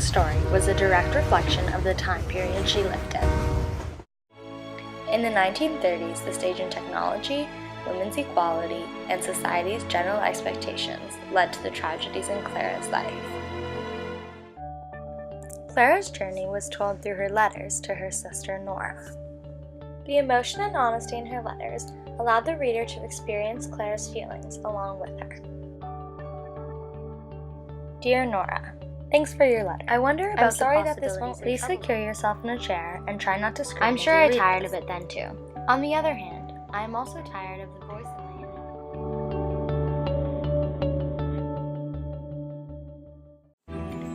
story was a direct reflection of the time period she lived in. In the 1930s, the stage in technology, women's equality, and society's general expectations led to the tragedies in Clara's life. Clara's journey was told through her letters to her sister Nora. The emotion and honesty in her letters allowed the reader to experience Clara's feelings along with her. Dear Nora, thanks for your letter. I wonder about I'm sorry that this won't Please secure yourself in a chair and try not to scream. I'm sure I tired of of it then too. On the other hand, I am also tired of the voice in my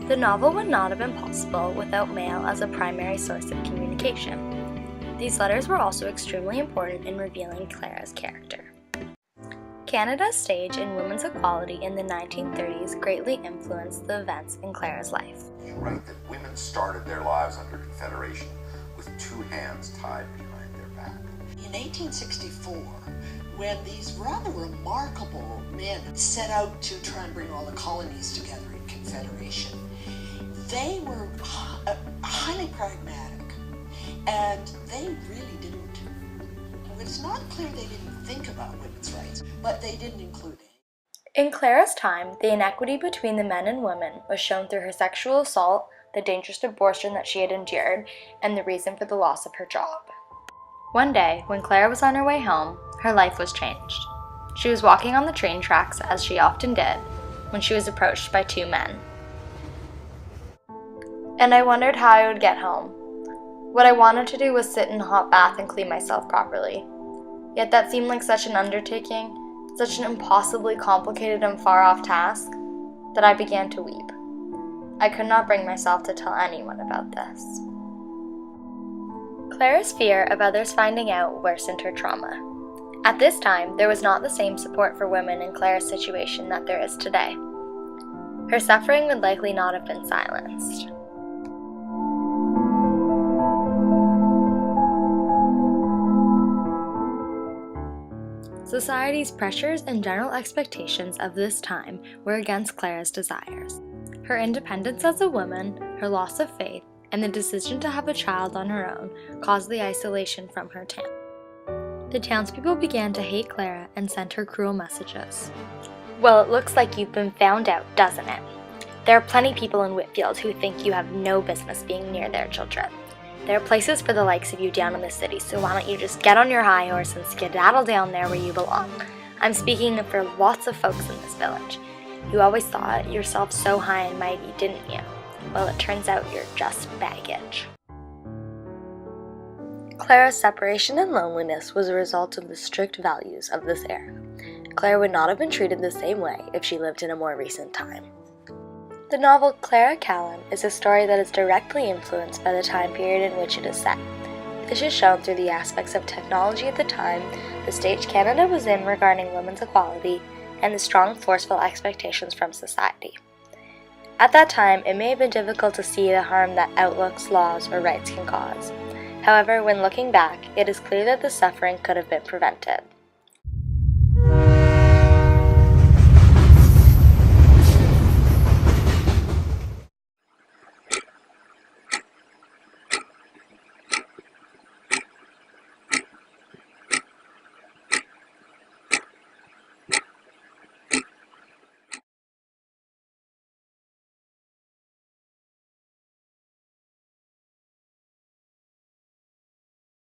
head. The novel would not have been possible without mail as a primary source of communication. These letters were also extremely important in revealing Clara's character. Canada's stage in women's equality in the 1930s greatly influenced the events in Clara's life. You write that women started their lives under Confederation with two hands tied behind their back. In 1864, when these rather remarkable men set out to try and bring all the colonies together in Confederation, they were highly pragmatic, and they really didn't. It's not clear they didn't think about women's rights, but they didn't include it. In Clara's time, the inequity between the men and women was shown through her sexual assault, the dangerous abortion that she had endured, and the reason for the loss of her job. One day, when Clara was on her way home, her life was changed. She was walking on the train tracks, as she often did, when she was approached by two men. And I wondered how I would get home. What I wanted to do was sit in a hot bath and clean myself properly. Yet that seemed like such an undertaking, such an impossibly complicated and far-off task, that I began to weep. I could not bring myself to tell anyone about this. Clara's fear of others finding out worsened her trauma. At this time, there was not the same support for women in Clara's situation that there is today. Her suffering would likely not have been silenced. Society's pressures and general expectations of this time were against Clara's desires. Her independence as a woman, her loss of faith, and the decision to have a child on her own caused the isolation from her town. The townspeople began to hate Clara and sent her cruel messages. Well, it looks like you've been found out, doesn't it? There are plenty of people in Whitfield who think you have no business being near their children. There are places for the likes of you down in the city, so why don't you just get on your high horse and skedaddle down there where you belong? I'm speaking for lots of folks in this village. You always thought yourself so high and mighty, didn't you? Well, it turns out you're just baggage. Clara's separation and loneliness was a result of the strict values of this era. Clara would not have been treated the same way if she lived in a more recent time. The novel Clara, Callan is a story that is directly influenced by the time period in which it is set. This is shown through the aspects of technology at the time, the stage Canada was in regarding women's equality, and the strong, forceful expectations from society. At that time, it may have been difficult to see the harm that outlooks, laws, or rights can cause. However, when looking back, it is clear that the suffering could have been prevented.